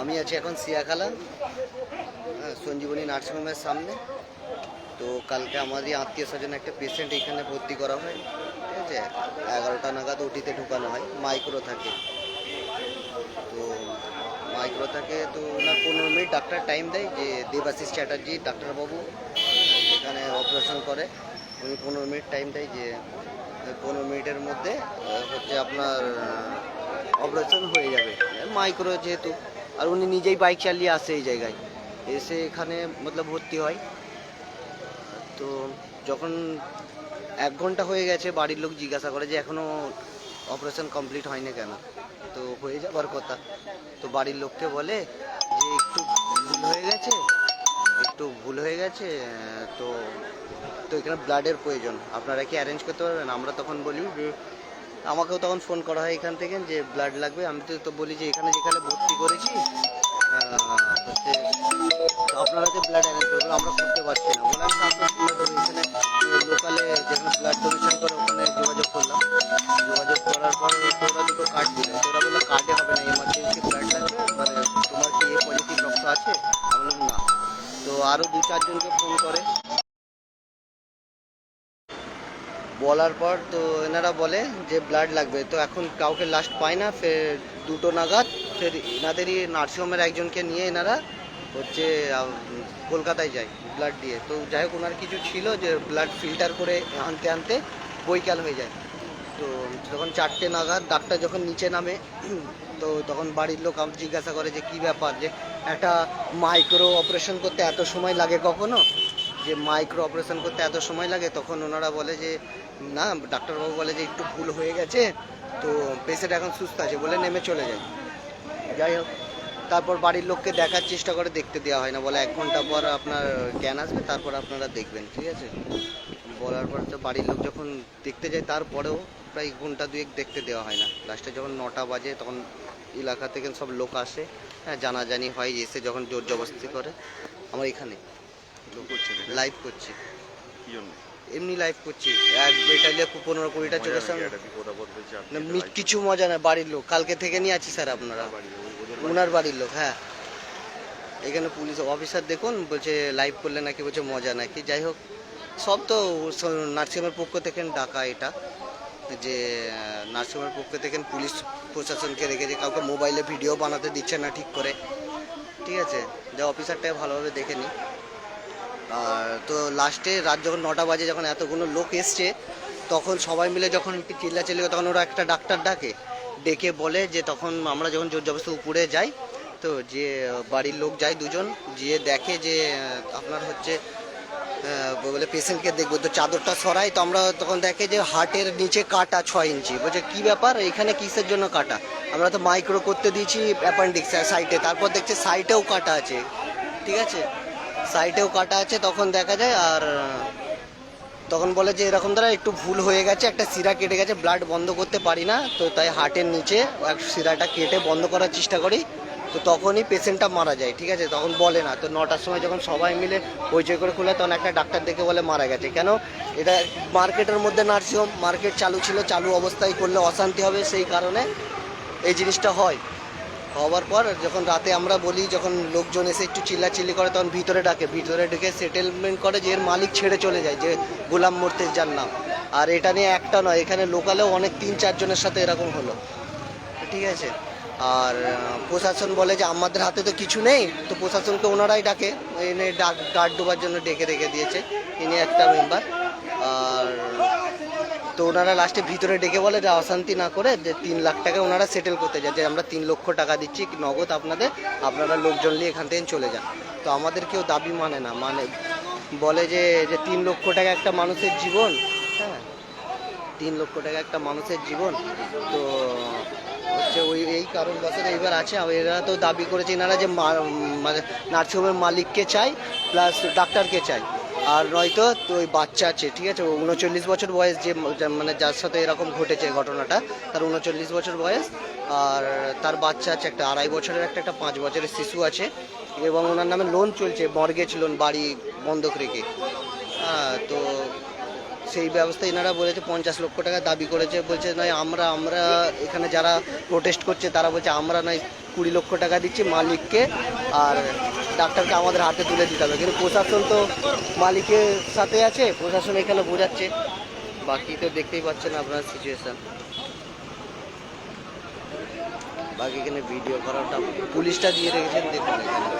আমি আছি এখন সিয়াখালা সঞ্জীবনী নার্সিংহোমের সামনে। তো কালকে আমারই আত্মীয় স্বজন একটা পেশেন্ট এখানে ভর্তি করা হয়, ঠিক আছে। 11টা নাগাদ ওটিতে ঢুকানো হয়, মাইক্রো থাকে। তো মাইক্রো থাকে, তো ওনার 15 মিনিট ডাক্তার টাইম দেয়, যে দেবাশিস চ্যাটার্জি ডাক্তারবাবু এখানে অপারেশন করে। উনি 15 মিনিট টাইম দেয়, যে 15 মিনিটের মধ্যে হচ্ছে আপনার অপারেশন হয়ে যাবে, মাইক্রো যেহেতু। আর উনি নিজেই বাইক চালিয়ে আসে এই জায়গায়, এসে এখানে মতলব ভর্তি হয়। তো যখন 1 ঘন্টা হয়ে গেছে, বাড়ির লোক জিজ্ঞাসা করে যে এখনও অপারেশন কমপ্লিট হয়নি কেন। তো হয়ে যাবার কথা। তো বাড়ির লোককে বলে যে একটু ভুল হয়ে গেছে, তো তো এখানে ব্লাডের প্রয়োজন, আপনারা কি অ্যারেঞ্জ করতে পারবেন? আমরা তখন বলি যে, আমাকেও তখন ফোন করা হয় এখান থেকে যে ব্লাড লাগবে। আমি তো বলি যে এখানে যেখানে ভর্তি করেছি হচ্ছে আপনারা যে ব্লাড অ্যারেঞ্জ করবেন, আমরা করতে পারছি না। বলে আমি আপনার এখানে লোকালে যেখানে ব্লাড ডোনেশন করে ওখানে যোগাযোগ করলাম। যোগাযোগ করার পরে ওরা দুটো কার্ড দিল। ওরা বললো কার্ডে হবে না, এমার্জেন্সি ব্লাড লাগবে, মানে তোমার কি এ পজিটিভ রক্ত আছে? আমি বললাম না। তো আরও 2-4 জনকে ফোন করে, বলার পর তো এনারা বলে যে ব্লাড লাগবে। তো এখন কাউকে লাস্ট পায় না, ফের 2টো নাগাদ ফের এনাদেরই নার্সিংহোমের একজনকে নিয়ে এনারা হচ্ছে কলকাতায় যায় ব্লাড দিয়ে। তো যাই হোক, ওনার কিছু ছিল যে ব্লাড ফিল্টার করে আনতে আনতে বৈকাল হয়ে যায়। তো তখন 4টে নাগাদ ডাক্তার যখন নিচে নামে, তো তখন বাড়ির লোক জিজ্ঞাসা করে যে কী ব্যাপার, যে একটা মাইক্রো অপারেশন করতে এত সময় লাগে কখনো, যে মাইক্রো অপারেশন করতে এত সময় লাগে? তখন ওনারা বলে যে না, ডাক্তারবাবু বলে যে একটু ভুল হয়ে গেছে, তো পেশেন্ট এখন সুস্থ আছে বলে নেমে চলে যায়। যাই হোক, তারপর বাড়ির লোককে দেখার চেষ্টা করে, দেখতে দেওয়া হয় না, বলে 1 ঘন্টা পর আপনার জ্ঞান আসবে, তারপর আপনারা দেখবেন, ঠিক আছে। বলার পর তো বাড়ির লোক যখন দেখতে যায়, তারপরেও প্রায় ঘন্টা 2 দেখতে দেওয়া হয় না। লাস্টে যখন 9টা বাজে, তখন এলাকা থেকে সব লোক আসে, হ্যাঁ, জানাজানি হয়, এসে যখন জোর জবরদস্তি করে। আমার এখানে লাইভ করছি, এমনি লাইভ করছি। এটা নিয়ে 15-20টা চোখের সামনে কিছু মজা না। বাড়ির লোক কালকে থেকে নিয়ে আছি স্যার, আপনারা ওনার বাড়ির লোক। হ্যাঁ, এখানে পুলিশ অফিসার দেখুন, বলছে লাইভ করলে নাকি বলছে মজা নাকি। যাই হোক, সব তো নার্সিংহোমের পক্ষ থেকে ডাকা, এটা যে নার্সিংহোমের পক্ষ থেকে পুলিশ প্রশাসনকে রেখেছে, কাউকে মোবাইলে ভিডিও বানাতে দিচ্ছে না ঠিক করে, ঠিক আছে। যা অফিসারটাকে ভালোভাবে দেখে নি। আর তো লাস্টে রাত যখন 9টা বাজে, যখন এতগুলো লোক এসছে, তখন সবাই মিলে যখন চিল্লাচিল্লি করে, তখন ওরা একটা ডাক্তার ডেকে বলে যে, তখন আমরা যখন জোর জবরদস্তি উপরে যাই, তো যে বাড়ির লোক যায় 2জন, গিয়ে দেখে যে আপনার হচ্ছে বলে পেশেন্টকে দেখবো, তো চাদরটা সরাই, তো আমরা তখন দেখে যে হার্টের নিচে কাটা 6 ইঞ্চি। বলছে কী ব্যাপার, এখানে কিসের জন্য কাটা? আমরা তো মাইক্রো করতে দিয়েছি অ্যাপেন্ডিক্স সাইটে। তারপর দেখছে সাইটেও কাটা আছে, ঠিক আছে, সাইটেও কাটা আছে। তখন দেখা যায়, আর তখন বলে যে এরকম দ্বারা একটু ভুল হয়ে গেছে, একটা শিরা কেটে গেছে, ব্লাড বন্ধ করতে পারি না, তো তাই হার্টের নিচে শিরাটা কেটে বন্ধ করার চেষ্টা করি। তো তখনই পেশেন্টটা মারা যায়, ঠিক আছে। তখন বলে না, তো 9টার সময় যখন সবাই মিলে হইচই করে খুলে, তখন একটা ডাক্তার দেখে বলে মারা গেছে। কেন? এটা মার্কেটের মধ্যে নার্সিংহোম, মার্কেট চালু ছিল, চালু অবস্থায় করলে অশান্তি হবে, সেই কারণে এই জিনিসটা হয়। হওয়ার পর যখন রাতে আমরা বলি, যখন লোকজন এসে একটু চিল্লাচিল্লি করে, তখন ভিতরে ঢুকে সেটেলমেন্ট করে যে এর মালিক ছেড়ে চলে যায়, যে গোলাম মুর্তেজার নাম। আর এটা নিয়ে একটা নয়, এখানে লোকালেও অনেক 3-4 জনের সাথে এরকম হলো, ঠিক আছে। আর প্রশাসন বলে যে আমাদের হাতে তো কিছু নেই, তো প্রশাসনকে ওনারাই ডাকে, এনে গার্ড দেওয়ার জন্য ডেকে রেখে দিয়েছে, ইনি একটা মেম্বার। আর তো ওনারা লাস্টে ভিতরে ডেকে বলে যে অশান্তি না করে, যে 3 লাখ টাকা ওনারা সেটেল করতে যায়, যে আমরা 3 লক্ষ টাকা দিচ্ছি নগদ আপনাদের, আপনারা লোকজন নিয়ে এখান থেকে চলে যান। তো আমাদের কেউ দাবি মানে না, মানে বলে যে 3 লক্ষ টাকা একটা মানুষের জীবন, হ্যাঁ, 3 লক্ষ টাকা একটা মানুষের জীবন। তো হচ্ছে এই কারণবশত এইবার আছে। এরা তো দাবি করেছে এনারা যে মানে নার্সিংহোমের মালিককে চাই, প্লাস ডাক্তারকে চাই, আর নয়তো তো ওই বাচ্চা আছে, ঠিক আছে, 39 বছর বয়স, যে মানে যার সাথে এরকম ঘটেছে ঘটনাটা, তার 39 বছর বয়স। আর তার বাচ্চা আছে, একটা 2.5 বছরের, একটা 5 বছরের শিশু আছে, এবং ওনার নামে লোন চলছে, মর্গেজ লোন, বাড়ি বন্ধক রেখে। হ্যাঁ, তো সেই ব্যবস্থা এনারা বলেছে 50 লক্ষ টাকা দাবি করেছে, বলছে নয় আমরা এখানে যারা প্রোটেস্ট করছে তারা বলছে আমরা নয় 20 লক্ষ টাকা দিচ্ছি মালিককে, আর ডাক্তারকে আমাদের হাতে তুলে দিতে হবে। কিন্তু প্রশাসন তো মালিকের সাথে আছে, প্রশাসন এখানে বোঝাচ্ছে, বাকি তো দেখতেই পাচ্ছেন আপনার সিচুয়েশান। বাকি এখানে ভিডিও করাটা পুলিশটা দিয়ে রেখেছেন, দেখুন এখানে।